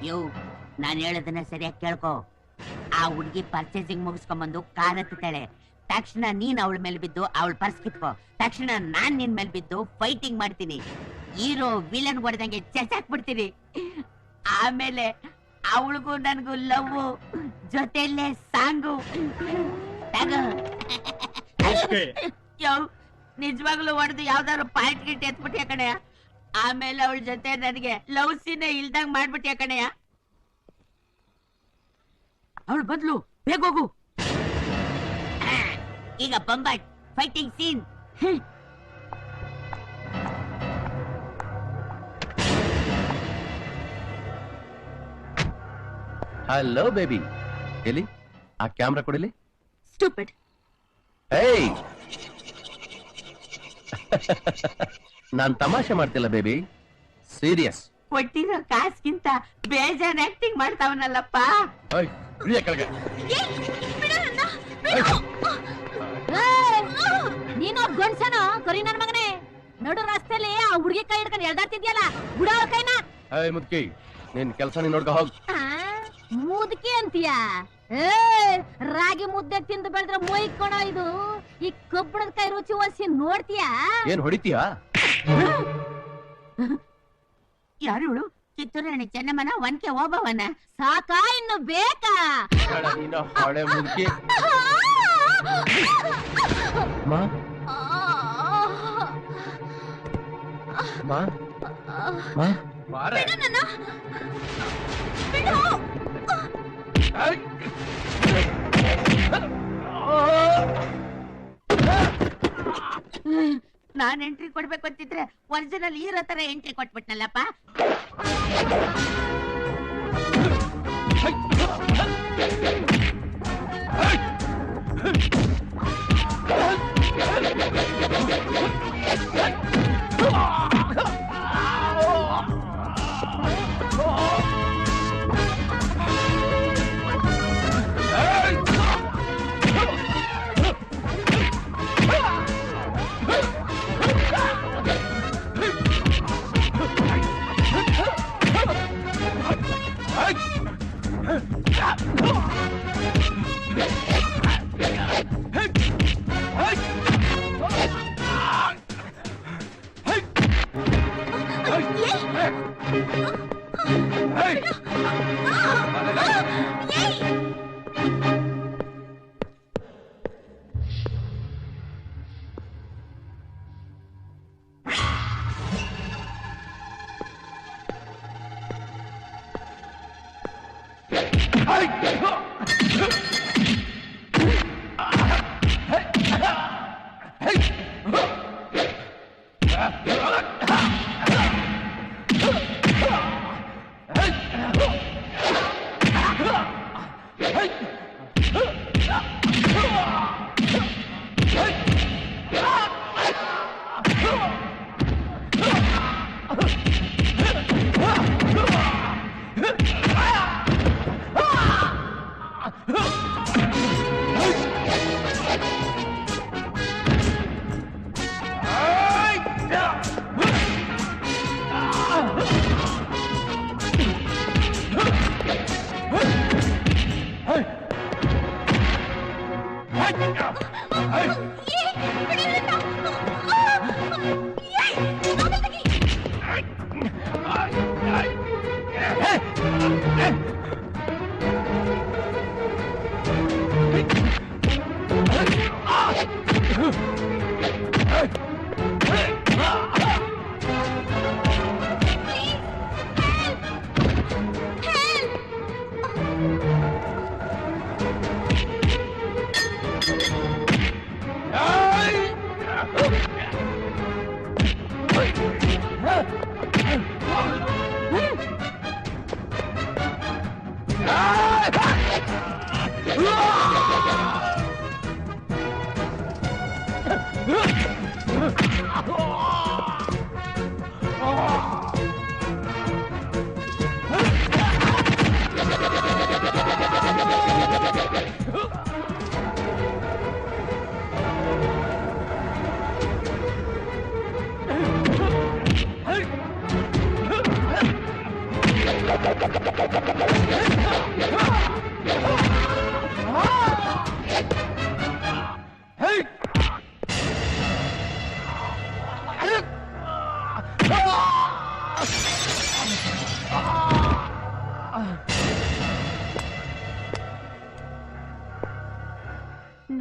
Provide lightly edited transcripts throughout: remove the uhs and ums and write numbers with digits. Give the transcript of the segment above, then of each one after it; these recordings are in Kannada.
ಯೋ ನಾನು ಹೇಳೋದನ್ನ ಸರಿಯಾಗಿ ಕೇಳ್ಕೊ. ಆ ಹುಡುಗಿ ಪರ್ಚೇಸಿಂಗ್ ಮುಗಿಸ್ಕೊಂಬಂದು ಕಾರ್ ಹತ್ತಾಳೆ. ತಕ್ಷಣ ನೀನ್ ಅವಳ ಮೇಲೆ ಬಿದ್ದು ಅವಳ ಪರ್ಸ್ ಕಿತ್ಕೋ. ತಕ್ಷಣ ನಾನ್ ನಿನ್ ಮೇಲೆ ಬಿದ್ದು ಫೈಟಿಂಗ್ ಮಾಡ್ತೀನಿ. ಹೀರೋ ವಿಲನ್ ಹೊಡೆದಂಗೆ ಚೆಚಾಕ್ಬಿಡ್ತೀನಿ. ಆಮೇಲೆ ಅವಳಿಗೂ ನನ್ಗೂ ಲವ್, ಜೊತೆಯಲ್ಲೇ ಸಾಂಗು. ಯೋ ನಿಜವಾಗ್ಲೂ ಹೊಡೆದು ಯಾವ್ದಾದ್ರು ಪಾಯಿಂಟ್ ಗಿಟ್ ಎತ್ಬಿಟ್ಯ ಕಣೆಯ. ಆಮೇಲೆ ಅವಳ ಜೊತೆ ನನಗೆ ಲವ್ ಸೀನ್ ಇಲ್ದಂಗ್ ಮಾಡ್ಬಿಟ್ಯ ಕಣೆಯ. ಅವಳು ಬದ್ಲು ಬೇಗ ಹೋಗು. ಈಗ ಬಂಬಾಟ್ ಫೈಟಿಂಗ್ ಸೀನ್. ಹಲೋ ಬೇಬಿ, ಎಲ್ಲಿ ಆ ಕ್ಯಾಮ್ರಾ ಕೊಡಿಲಿ. ಸ್ಟೂಪಿಡ್. ಏಯ್ ನಾನ್ ತಮಾಷೆ ಮಾಡ್ತಿಲ್ಲ ಬೇಬಿ, ಸೀರಿಯಸ್. ಕೊಟ್ಟಿರೋ ಕಾಸ್ಗಿಂತ ಬೇಜಾನ್ ಆಕ್ಟಿಂಗ್ ಮಾಡ್ತಾವನಲ್ಲಪ್ಪ. ನೀನು ಗಂಡ್ಸನ ಕರಿ ನನ್ ಮಗನೇ. ನೋಡು ರಸ್ತೆಲಿ ಆ ಹುಡುಗಿ ಕೈ ಹಿಡ್ಕೊಂಡು ಎಳ್ದಾಡ್ತಿದ್ಯಲ್ಲ, ಬಿಡ ಅವ್ರ ಕೈನ. ಮುದ್ಕಿ, ನಿನ್ ಕೆಲ್ಸ ನೀನ್ ನೋಡ್ಕೊ ಹೋಗ್. ಮುದುಕಿ ಅಂತೀಯ? ರಾಗಿ ಮುದ್ದೆ ತಿಂದು ಬೆಳೆದ್ರೆ ಮೊಯ್ಕೊಣ ಇದು. ಈ ಕಬ್ಬಣದ ಕೈ ರುಚಿ ಒಸಿ ನೋಡ್ತೀಯ? ಏನ್ ಹೊಡಿತೀಯಾ? ಯಾರು ಇವಳು? ಕಿತ್ತೂರು ರಾಣಿ ಚೆನ್ನಮ್ಮನ ಒನ್ಕೆ ಓಬವನ? ಸಾಕಾ ಇನ್ನು ಬೇಕಾ? ಹಳೆ ಮುದುಕಿ. ಮಾ ಮಾ ಮಾ ಬಿಡು ನನ್ನ. ಬಿಡು. ನಾನ್ ಎಂಟ್ರಿ ಕೊಡ್ಬೇಕು ಅಂತಿದ್ರೆ ಒರಿಜಿನಲ್ ಹೀರೋ ತರ ಎಂಟ್ರಿ ಕೊಟ್ಬಿಟ್ನಲ್ಲಪ್ಪ.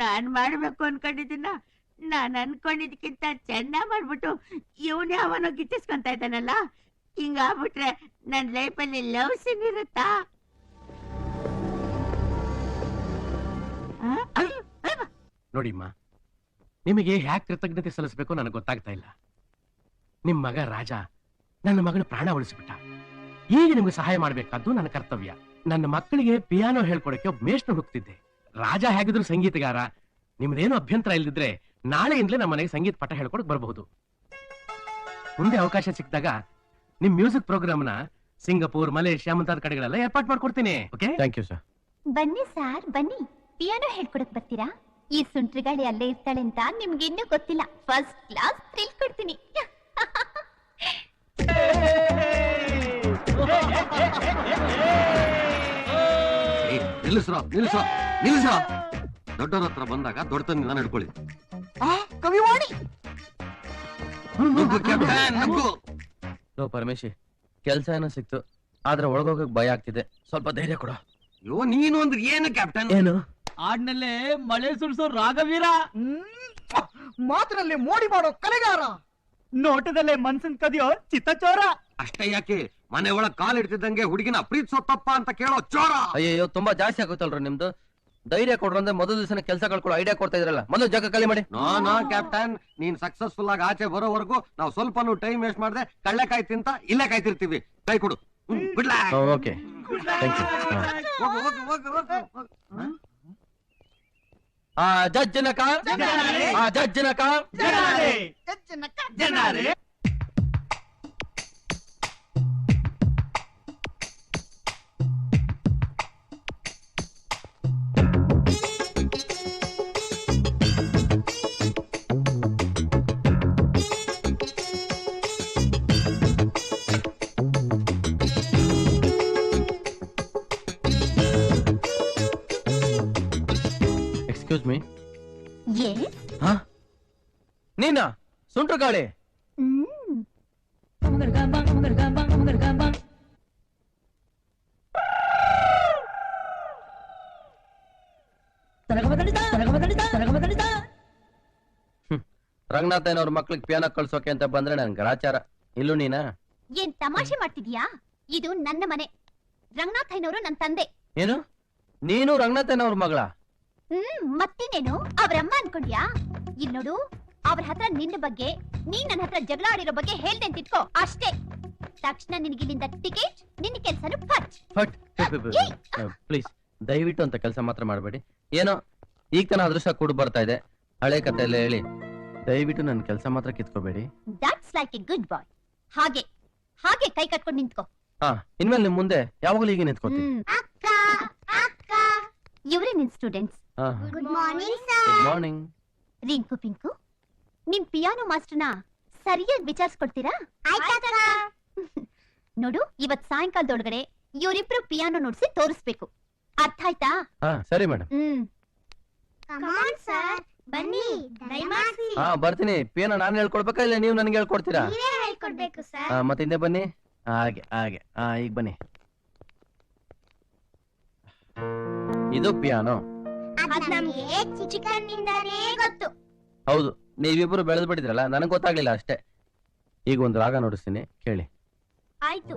ನಾನ್ ಮಾಡ್ಬೇಕು ಅನ್ಕೊಂಡಿದ್ದೀನ, ನಾನ್ ಅನ್ಕೊಂಡಿದ್ಕಿಂತ ಚೆನ್ನಾಗ್ ಮಾಡ್ಬಿಟ್ಟು ಇವನೇ ಅವನು ಗಿಟ್ಟಿಸ್ಕೊಂತ ಇದ್ದಾನಲ್ಲ. ಹಿಂಗಾಗ್ಬಿಟ್ರೆ ನನ್ ಲೈಫಲ್ಲಿ ಲವ್ ಸೀನ್ ಇರುತ್ತಾ? ನೋಡಿಮ್ಮ, ನಿಮಗೆ ಹ್ಯಾಕ್ ಕೃತಜ್ಞತೆ ಸಲ್ಲಿಸಬೇಕು ನನಗೆ ಗೊತ್ತಾಗ್ತಾ ಇಲ್ಲ. ನಿಮ್ ಮಗ ರಾಜ ನನ್ನ ಮಗನ ಪ್ರಾಣ ಉಳಿಸ್ಬಿಟ್ಟ. ಈಗ ನಿಮ್ಗೆ ಸಹಾಯ ಮಾಡ್ಬೇಕಾದ್ದು ನನ್ನ ಕರ್ತವ್ಯ. ನನ್ನ ಮಕ್ಕಳಿಗೆ ಪಿಯಾನೋ ಹೇಳ್ಕೊಡಕ್ಕೆ ಒಬ್ಬ ಮೇಷ್ಟ್ರು ಹುಡುಕ್ತಿದ್ದೆ. ರಾಜ ಹೇಗಿದ್ರು ಸಂಗೀತಗಾರ. ನಿಮ್ದೇನು ಅಭ್ಯಂತರ ಇಲ್ದಿದ್ರೆ ನಾಳೆಯಿಂದಲೇ ನಮ್ಮ ಮನೆಗೆ ಸಂಗೀತ ಪಾಠ ಹೇಳ್ಕೊಡಕ್ ಬರಬಹುದು. ಮುಂದೆ ಅವಕಾಶ ಸಿಕ್ಕಿದಾಗ ನಿಮ್ ಮ್ಯೂಸಿಕ್ ಪ್ರೋಗ್ರಾಮ್ನ ಸಿಂಗಪೂರ್, ಮಲೇಷ್ಯಾ ಮುಂತಾದ ಕಡೆಗಳೆಲ್ಲ ಏರ್ಪಾಟ್ ಮಾಡ್ಕೊಡ್ತೀನಿ. ಓಕೆ? Thank you sir. ಬನ್ನಿ ಸಾರ್ ಬನ್ನಿ, ಪಿಯಾನೋ ಹೇಳ್ಕೊಡಕ್ ಬರ್ತೀರಾ? ಈ ಸುಂಟ್ರಿಗಾಳಿ ಅಲ್ಲೇ ಇರ್ತಾಳೆ ಅಂತ ನಿಮ್ಗೆ ಇನ್ನೂ ಗೊತ್ತಿಲ್ಲ. First class ತಿಳ್ಕೊಡ್ತೀನಿ. ನಿಲ್ಲಿಸ್ರೋ ದೊಡ್ಡವ್ರ ಹತ್ರ ಬಂದಾಗ ದೊಡ್ಡತನ ನಡ್ಕೊಳ್ಳಿ. ಲೋ ಪರಮೇಶಿ, ಕೆಲ್ಸ ಏನೋ ಸಿಕ್ತು, ಆದ್ರೆ ಒಳಗೋಗಕ್ ಭಯ ಆಗ್ತಿದೆ. ಸ್ವಲ್ಪ ಧೈರ್ಯ ಕೊಡು. ಅಯ್ಯೋ, ನೀನು ಅಂದ್ರೆ ಏನು ಕ್ಯಾಪ್ಟನ್? ಏನು ಹಾಡ್ನಲ್ಲೇ ಮಳೆ ಸುರಿಸೋ ರಾಘವೀರ, ಮಾತಿನಲ್ಲಿ ಮೋಡಿ ಮಾಡೋ ಕಲೆಗಾರ, ನೋಟದಲ್ಲೇ ಮನ್ಸನ್ ಕದಿಯೋ ಚಿತ್ತಚೋರ. ಅಷ್ಟೇ ಯಾಕೆ, ಮನೆ ಒಳಗ್ ಕಾಲ್ ಇಡ್ತಿದ್ದಂಗೆ ಹುಡುಗಿನ ಪ್ರೀತಿಸೋ ತಪ್ಪ ಅಂತ ಕೇಳೋ ಚೋರ. ಅಯ್ಯೋ, ತುಂಬಾ ಜಾಸ್ತಿ ಆಗುತ್ತಲ್ರ ನಿಮ್ದು. ಧೈರ್ಯ ಕೊಡ್ರು ಅಂದ್ರೆ ಮೊದಲ ದಿವಸ ಕೆಲಸ ಕಳ್ಕೊಳ್ಳೋ ಐಡಿಯಾ ಕೊಡ್ತಾ ಇದ್ರಲ್ಲ, ಮೊದಲು ಜಾಗ ಖಾಲಿ ಮಾಡಿ. ನೋ ಕ್ಯಾಪ್ಟನ್, ನೀನ್ ಸಕ್ಸಸ್ಫುಲ್ ಆಗಿ ಆಚೆ ಬರೋವರೆಗೂ ನಾವು ಸ್ವಲ್ಪನೂ ಟೈಮ್ ವೇಸ್ಟ್ ಮಾಡದೆ ಕಳ್ಳೆಕಾಯಿ ತಿಂತ ಇಲ್ಲೇ ಕಾಯ್ತಿರ್ತೀವಿ. ಕೈ ಕೊಡು. ಬಿಡ್ಲಾ? Okay, thank you. ಜಜ್ಜನಕ ಜಜ್ಜನಕ ಎಕ್ಸ್ಕ್ಯೂಸ್ ಮೀ. ನೀನಾ ಸುಂಟ್ರ ಗಾಳಿ? ರಂಗನಾಥಯ್ಯನವ್ರ ಮಕ್ಳಿಗೆ ಪಿಯಾನೋ ಕಳ್ಸೋಕೆ ಅಂತ ಬಂದ್ರೆ ನನ್ ಗ್ರಾಚಾರ. ಇಲ್ಲೂ ನೀನಾ? ಏನ್ ತಮಾಷೆ ಮಾಡ್ತಿದ್ಯಾ? ಇದು ನನ್ನ ಮನೆ. ರಂಗನಾಥಯ್ಯನವರು ನನ್ನ ತಂದೆ. ಏನು, ನೀನು ರಂಗನಾಥಯ್ಯನವ್ರ ಮಗಳ? ಮತ್ತಿನೇನು, ಅವ್ರಮ್ಮ ಅನ್ಕೊಂಡ್ಯಾ? ಇಲ್ ನೋಡು, ಅವ್ರ ಹತ್ರ ನಿನ್ನ ಬಗ್ಗೆ, ನೀನ್ ನನ್ನ ಹತ್ರ ಜಗಳ ಆಡಿರೋ ಬಗ್ಗೆ ಹೇಳ್ದೆ ಅಂತ ಇಟ್ಕೋ ಅಷ್ಟೇ. ತಕ್ಷಣ ನಿನಗಿಲ್ಲಿಂದ ಟಿಕೆಟ್, ನಿನ್ನ ಕೆಲ್ಸನು ಫಟ್. ಪ್ಲೀಸ್ ದಯವಿಟ್ಟು ಅಂತ ಕೆಲಸ ಮಾತ್ರ ಮಾಡಬೇಡಿ. ಏನೋ ಈಗ ತನ ಅದೃಷ್ಟ ಕೂಡ ಬರ್ತಾ ಇದೆ, ಹಳೆ ಕತೆ ಎಲ್ಲ ಹೇಳಿ ದಯವಿಟ್ಟು ನನ್ನ ಕೆಲಸ ಮಾತ್ರ ಕಿತ್ಕೋಬೇಡಿ. ದಟ್ಸ್ ಲೈಕ್ ಎ ಗುಡ್ ಬಾಯ್. ಹಾಗೆ ಹಾಗೆ ಕೈ ಕಟ್ಕೊಂಡು ನಿಂತ್ಕೋ. ಹಾ, ಇನ್ಮೇಲೆ ನಿಮ್ ಮುಂದೆ ಯಾವಾಗಲೂ ಹೀಗೆ ನಿಂತ್ಕೋತೀನಿ. ಅಕ್ಕ ಅಕ್ಕ, ಇವರೇ ನಿನ್ students. Good morning sir. Good morning. Rinku Pinku, ನಿಮ್ ಪಿಯಾನೋ ಮಾಸ್ಟರ್ನ ಸರಿಯಾಗಿ ವಿಚಾರಿಸ್ಕೊಡ್ತೀರಾ? ನೋಡು, ಇವತ್ ಸಾಯಂಕಾಲದೊಳಗಡೆ ಇವರಿಬ್ರು ಪಿಯಾನೋ ನುಡ್ಸಿ ತೋರಿಸ್ಬೇಕು. ಅರ್ಥ ಆಯ್ತಾ? ಹಾ ಸರಿ ಮೇಡಮ್. ಬನ್ನಿ, ಹಾ ಬರ್ತೀನಿ. ಪಿಯಾನೋ ನಾನು ಹೇಳ್ಕೊಡ್ಬೇಕಾ ಇಲ್ಲ ನೀವು ನನಗೆ ಹೇಳ್ಕೊಡ್ತೀರಾ? ಹೇಳ್ಕೊಡ್ಬೇಕು ಸರ್. ಮತ್ತೆ ಹಿಂದೆ ಬನ್ನಿ. ಹಾಗೆ ಹಾಗೆ. ಈಗ ಬನ್ನಿ. ಇದು ಪಿಯಾನೋ. ಹೌದು, ನೀವಿಬ್ರು ಬೆಳೆದು ಬಿಟ್ಟಿದ್ರಲ್ಲ, ನನಗೆ ಗೊತ್ತಾಗ್ಲಿಲ್ಲ ಅಷ್ಟೇ. ಈಗ ಒಂದು ರಾಗ ನೋಡಿಸ್ತೀನಿ, ಕೇಳಿ. ಆಯ್ತು.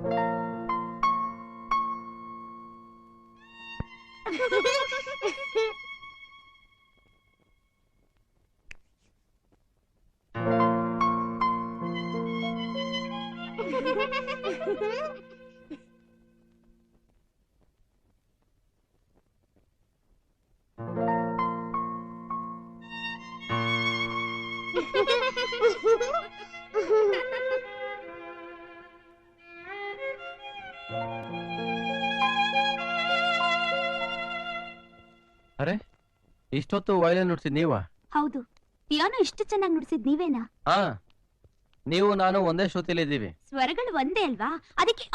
ಅರೆ, ಇಷ್ಟೊತ್ತು ವಯಲಿನ್ ನುಡ್ಸಿದ್ ನೀವಾ? ಹೌದು. ಪಿಯಾನೋ ಇಷ್ಟು ಚೆನ್ನಾಗಿ ನುಡಿಸಿದ್ ನೀವೇನಾ? ಹಾ, ನೀವು ನಾನು ಒಂದೇ ಶ್ರುತಿಲಿ ಇದ್ದೀವಿ. ಸ್ವರಗಳು ಒಂದೇ ಅಲ್ವಾ? ಅದಕ್ಕೆ